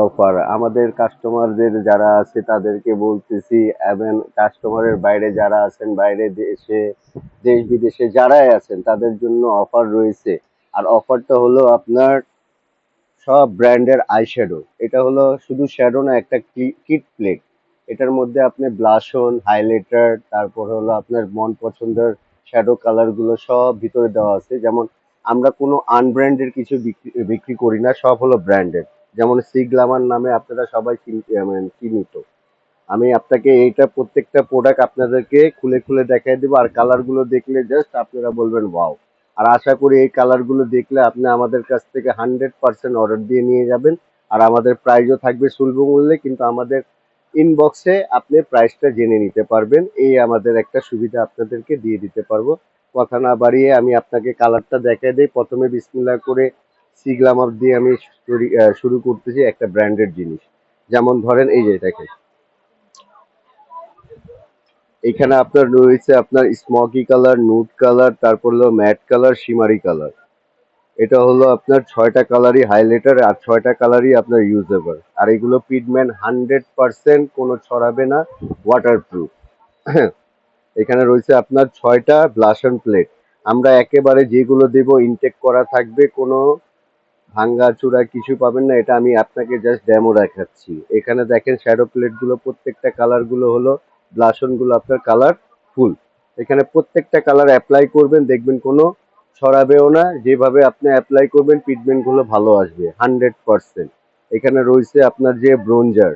Offer আমাদের কাস্টমারদের যারা আছে তাদেরকে বলতেছি, এবং কাস্টমারের বাইরে যারা আছেন, বাইরে দেশে, দেশ বিদেশে যারাই আছেন তাদের জন্য অফার রয়েছে। আর অফারটা হলো আপনার সব ব্র্যান্ডের আই শ্যাডো। এটা হলো শুধু শ্যাডো না, একটা কিট প্লেট। এটার মধ্যে আপনি ব্লাশন, হাইলাইটার, তারপর হলো আপনার মন পছন্দের শ্যাডো কালার গুলো সব ভিতরে দেওয়া আছে। যেমন আমরা কোনো আনব্র্যান্ডের কিছু বিক্রি বিক্রি করি না, সব হলো ব্র্যান্ডেড। যেমন সি গ্লামার নামে আপনারা সবাই মানে চিহ্নিত। আমি আপনাকে এইটা প্রত্যেকটা প্রোডাক্ট আপনাদেরকে খুলে খুলে দেখাই দেবো, আর কালার গুলো দেখলে জাস্ট আপনারা বলবেন ওয়াও। আর আশা করি এই কালার গুলো দেখলে আপনি আমাদের কাছ থেকে 100% অর্ডার দিয়ে নিয়ে যাবেন। আর আমাদের প্রাইসও থাকবে সুলভ মূল্যে, কিন্তু আমাদের ইনবক্সে আপনি প্রাইসটা জেনে নিতে পারবেন। এই আমাদের একটা সুবিধা আপনাদেরকে দিয়ে দিতে পারবো। কথা না বাড়িয়ে আমি আপনাকে কালারটা দেখাই দিই। প্রথমে বিসমিল্লাহ করে সি গ্লামার দিয়ে আমি শুরু করতেছি একটা ব্র্যান্ডেড জিনিস। যেমন ধরেন এই যে দেখেন, এখানে আপনার রয়েছে আপনার স্মোকি কালার, নুড কালার, তারপর হলো ম্যাট কালার, শিমারি কালার। এটা হলো আপনার 6টা কালারই হাইলাইটার, আর 6টা কালারই আপনার ইউজেবল। আর এগুলো পিগমেন্ট 100% কোনো ছড়াবে না, ওয়াটারপ্রুফ। এখানে রয়েছে আপনার 6টা ব্লাশন প্লেট। আমরা একেবারে যেগুলো দেব ইনটেক করা থাকবে, কোনো ভাঙ্গাচোরা কিছু পাবেন না। এটা আমি আপনাকে জাস্ট ডেমো দেখাচ্ছি। এখানে দেখেন শ্যাডো প্লেট গুলো, প্রত্যেকটা কালার গুলো হলো, ব্লাশন গুলো আপনার কালার ফুল। এখানে প্রত্যেকটা কালার অ্যাপ্লাই করবেন, দেখবেন কোনো ছড়াবেও না। যেভাবে আপনি অ্যাপ্লাই করবেন পিগমেন্ট গুলো ভালো আসবে 100%। এখানে রয়েছে আপনার যে ব্রোঞ্জার।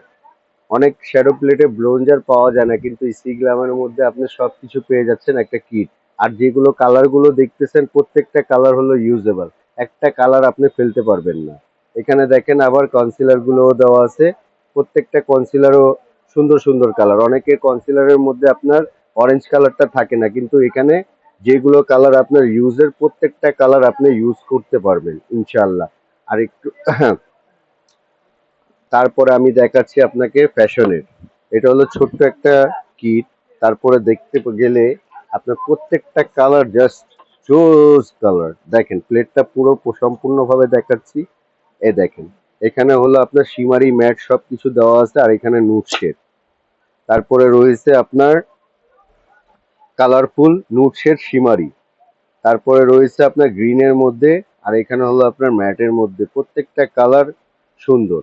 অনেক শ্যাডো প্লেটে ব্রোঞ্জার পাওয়া যায় না, কিন্তু এই সি গ্ল্যামের মধ্যে আপনি সবকিছু পেয়ে যাচ্ছেন একটা কিট। আর যেগুলো কালার গুলো দেখতেছেন প্রত্যেকটা কালার হলো ইউজেবল, একটা কালার আপনি ফেলতে পারবেন না। এখানে দেখেন আবার কনসিলার গুলোও দেওয়া আছে। প্রত্যেকটা কনসিলারও সুন্দর সুন্দর কালার। অনেকের কনসিলারের মধ্যে আপনার অরেঞ্জ কালারটা থাকে না, কিন্তু এখানে যেগুলো কালার আপনার ইউজের, প্রত্যেকটা কালার আপনি ইউজ করতে পারবেন ইনশাল্লাহ। আর একটু তারপরে আমি দেখাচ্ছি আপনাকে ফ্যাশনের। এটা হলো ছোট্ট একটা কিট। তারপরে দেখতে গেলে আপনার প্রত্যেকটা কালার জাস্ট জোস কালার। দেখেন প্লেটটা পুরো সম্পূর্ণভাবে দেখাচ্ছি। এই দেখেন, এখানে হলো আপনার শিমারি ম্যাট সবকিছু দেওয়া আছে, আর এখানে নুট শেড। তারপরে রয়েছে আপনার কালারফুল নুট শেড শিমারি। তারপরে রয়েছে আপনার গ্রিনের মধ্যে, আর এখানে হলো আপনার ম্যাটের মধ্যে। প্রত্যেকটা কালার সুন্দর।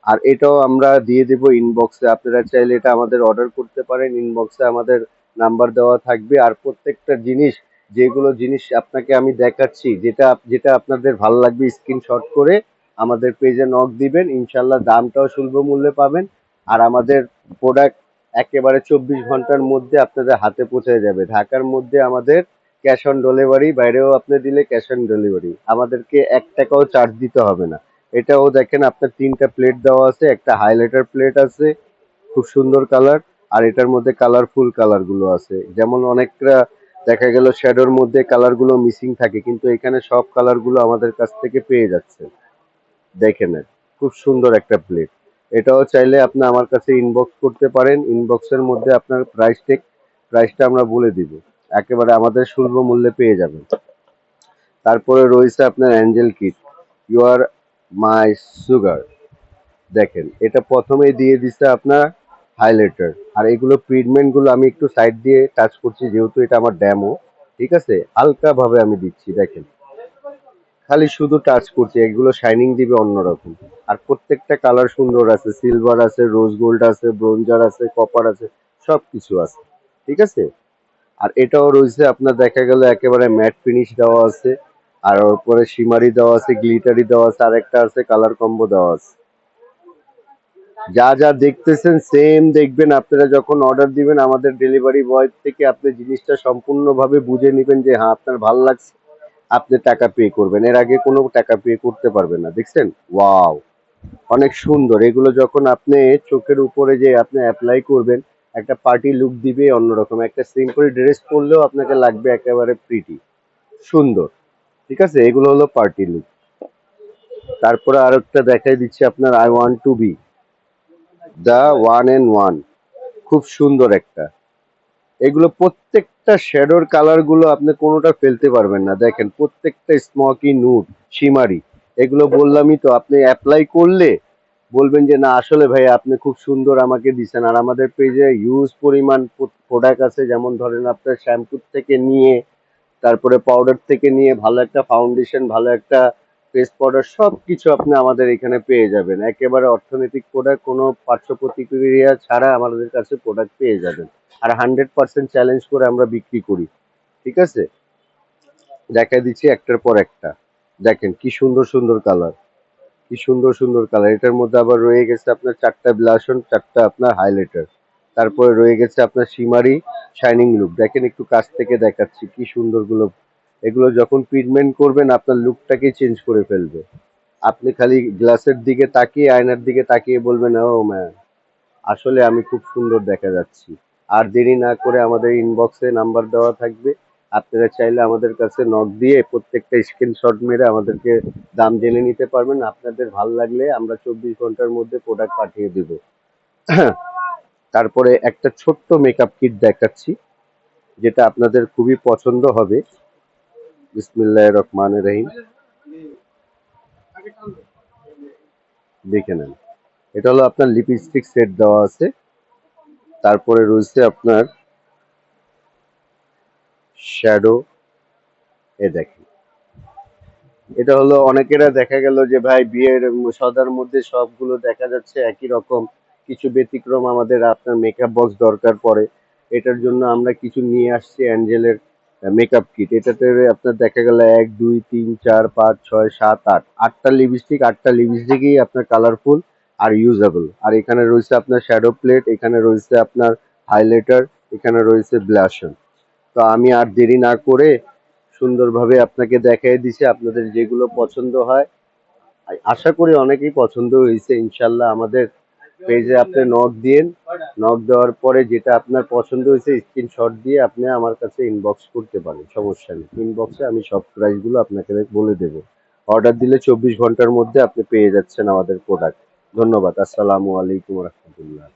আর এটাও আমরা দিয়ে দেব ইনবক্সে। আপনারা চাইলে এটা আমাদের অর্ডার করতে পারেন, ইনবক্সে আমাদের নাম্বার দেওয়া থাকবে। আর প্রত্যেকটা জিনিস, যেগুলো জিনিস আপনাকে আমি দেখাচ্ছি, যেটা যেটা আপনাদের ভালো লাগবে স্ক্রিনশট করে আমাদের পেজে নক দিবেন, ইনশাল্লাহ দামটাও সুলভ মূল্যে পাবেন। আর আমাদের প্রোডাক্ট একেবারে 24 ঘন্টার মধ্যে আপনাদের হাতে পৌঁছে যাবে। ঢাকার মধ্যে আমাদের ক্যাশ অন ডেলিভারি, বাইরেও আপনি দিলে ক্যাশ অন ডেলিভারি, আমাদেরকে 1 টাকাও চার্জ দিতে হবে না। এটাও দেখেন আপনার 3টা প্লেট দেওয়া আছে, একটা হাইলাইটার প্লেট আছে, খুব সুন্দর কালার। আর এটার মধ্যে কালারফুল কালার গুলো আছে। যেমন অনেকটা দেখা গেল শ্যাডোর মধ্যে কালার গুলো মিসিং থাকে, কিন্তু এখানে সব কালার গুলো আমাদের কাছ থেকে পেয়ে যাচ্ছে। দেখে নেন, খুব সুন্দর একটা প্লেট। এটাও চাইলে আপনি আমার কাছে ইনবক্স করতে পারেন। ইনবক্সের মধ্যে আপনার প্রাইসটা আমরা বলে দিব, একেবারে আমাদের সুলভ মূল্যে পেয়ে যাবেন। তারপরে রয়েছে আপনার angel kit, you are my sugar. দেখেন এটা প্রথমেই দিয়ে দিচ্ছে আপনার হাইলাইটার। আর এগুলো ট্রিটমেন্ট গুলো আমি একটু সাইড দিয়ে টাচ করছি, যেহেতু এটা আমার ড্যামো। ঠিক আছে, হালকা ভাবে আমি দিচ্ছি। দেখেন খালি শুধু টাচ করছি, এগুলো শাইনিং দিবে অন্যরকম। আর প্রত্যেকটা কালার সুন্দর আছে, সিলভার আছে, রোজ গোল্ড আছে, ব্রোঞ্জার আছে, কপার আছে, সবকিছু আছে। ঠিক আছে। আর এটাও রয়েছে আপনার দেখা গেল একেবারে ম্যাট ফিনিশ দেওয়া আছে। আর ওর পরে শিমারি দেওয়া আছে, গ্লিটারি দেওয়া আছে, আর একটা আছে কালার কম্বো দেওয়া আছে। যা যা দেখতেছেন সেম দেখবেন আপনারা যখন অর্ডার দিবেন। আমাদের ডেলিভারি বয় থেকে আপনি জিনিসটা সম্পূর্ণভাবে বুঝে নেবেন যে হ্যাঁ আপনার ভালো লাগছে, আপনি টাকা পে করবেন। এর আগে কোনো টাকা পে করতে পারবেন না। দেখছেন, ওয়াও, অনেক সুন্দর। এগুলো যখন আপনি চোখের উপরে যে আপনি অ্যাপ্লাই করবেন, একটা পার্টি লুক দিবে অন্যরকম। একটা সিম্পল ড্রেস পরলেও আপনাকে লাগবে একেবারে প্রিটি সুন্দর। ঠিক আছে, এগুলো হলো পার্টি লুক। তারপরে আরেকটা দেখাই দিচ্ছি আপনার, I want to be the one and one. খুব সুন্দর একটা। এগুলো প্রত্যেকটা শ্যাডোর কালার গুলো আপনি কোনোটা ফেলতে পারবেন না। দেখেন প্রত্যেকটা স্মোকি নুড শিমারি। এগুলো বললামই তো, আপনি অ্যাপ্লাই করলে বলবেন যে না আসলে ভাই আপনি খুব সুন্দর আমাকে দিছেন। আর আমাদের পেজে হিউজ পরিমাণ প্রোডাক্ট আছে, যেমন ধরেন আপনার শ্যাম্পু থেকে নিয়ে, তারপরে পাউডার থেকে নিয়ে ভালো একটা ফাউন্ডেশন, ভালো একটা ফেস পাউডার, সবকিছু আপনি আমাদের এখানে পেয়ে যাবেন। একেবারে অর্থনৈতিক প্রোডাক্ট, কোনো পার্শ্ব প্রতিক্রিয়া ছাড়া আমাদের কাছে প্রোডাক্ট পেয়ে যাবেন। আর 100% চ্যালেঞ্জ করে আমরা বিক্রি করি। ঠিক আছে, দেখাই দিচ্ছি একটার পর একটা। দেখেন কি সুন্দর সুন্দর কালার, কি সুন্দর সুন্দর কালার। এটার মধ্যে আবার রয়ে গেছে আপনার 4টা ব্লাশন, 4টা আপনার হাইলাইটার, তারপরে রয়ে গেছে আপনার শিমারি শাইনিং লুক। দেখেন একটু কাছ থেকে দেখাচ্ছি কি সুন্দর গুলো। এগুলো যখন ট্রিটমেন্ট করবেন আপনার লুকটাকে চেঞ্জ করে ফেলবে। আপনি খালি গ্লাসের দিকে তাকিয়ে, আয়নার দিকে তাকিয়ে বলবেন ও ম্যাম আসলে আমি খুব সুন্দর দেখা যাচ্ছি। আর দেরি না করে আমাদের ইনবক্সে নাম্বার দেওয়া থাকবে, আপনারা চাইলে আমাদের কাছে নক দিয়ে প্রত্যেকটা স্ক্রিনশট মেরে আমাদেরকে দাম জেনে নিতে পারবেন। আপনাদের ভাল লাগলে আমরা 24 ঘন্টার মধ্যে প্রোডাক্ট পাঠিয়ে দেব। তারপরে একটা ছোট্ট মেকআপ কিট দেখাচ্ছি, যেটা আপনাদের খুবই পছন্দ হবে। বিসমিল্লাহির রহমানির রহিম, দেখে নেন। এটা হলো আপনার লিপস্টিক সেট দেওয়া আছে, তারপরে রয়েছে আপনার শ্যাডো। এ দেখেন, এটা হলো অনেকেরা দেখা গেল যে ভাই বিয়ের সদার মধ্যে সবগুলো দেখা যাচ্ছে একই রকম, কিছু ব্যতিক্রম আমাদের আপনার মেকআপ বক্স দরকার পড়ে। এটার জন্য আমরা কিছু নিয়ে আসছি অ্যাঞ্জেলের মেকআপ কিট। এটাতে আপনার দেখা গেল 1 2 3 4 5 6 7 8, 8টা লিপস্টিক, 8টা লিপস্টিকই আপনার কালারফুল আর ইউজেবল। আর এখানে রয়েছে আপনার শ্যাডো প্লেট, এখানে রয়েছে আপনার হাইলাইটার, এখানে রয়েছে ব্লাশন। তো আমি আর দেরি না করে সুন্দরভাবে আপনাকে দেখাই দিছি। আপনাদের যেগুলো পছন্দ হয়, আশা করি অনেকেই পছন্দ হয়েছে ইনশাল্লাহ। আমাদের পেজে আপনি নক দিয়েন, নক দেওয়ার পরে যেটা আপনার পছন্দ হয়েছে স্ক্রিনশট দিয়ে আপনি আমার কাছে ইনবক্স করতে পারেন, সমস্যা নেই। ইনবক্সে আমি সব প্রাইসগুলো আপনাকে বলে দেবো। অর্ডার দিলে 24 ঘন্টার মধ্যে আপনি পেয়ে যাচ্ছেন আমাদের প্রোডাক্ট। ধন্যবাদ, আসসালামু আলাইকুম রহমতুল্লাহ।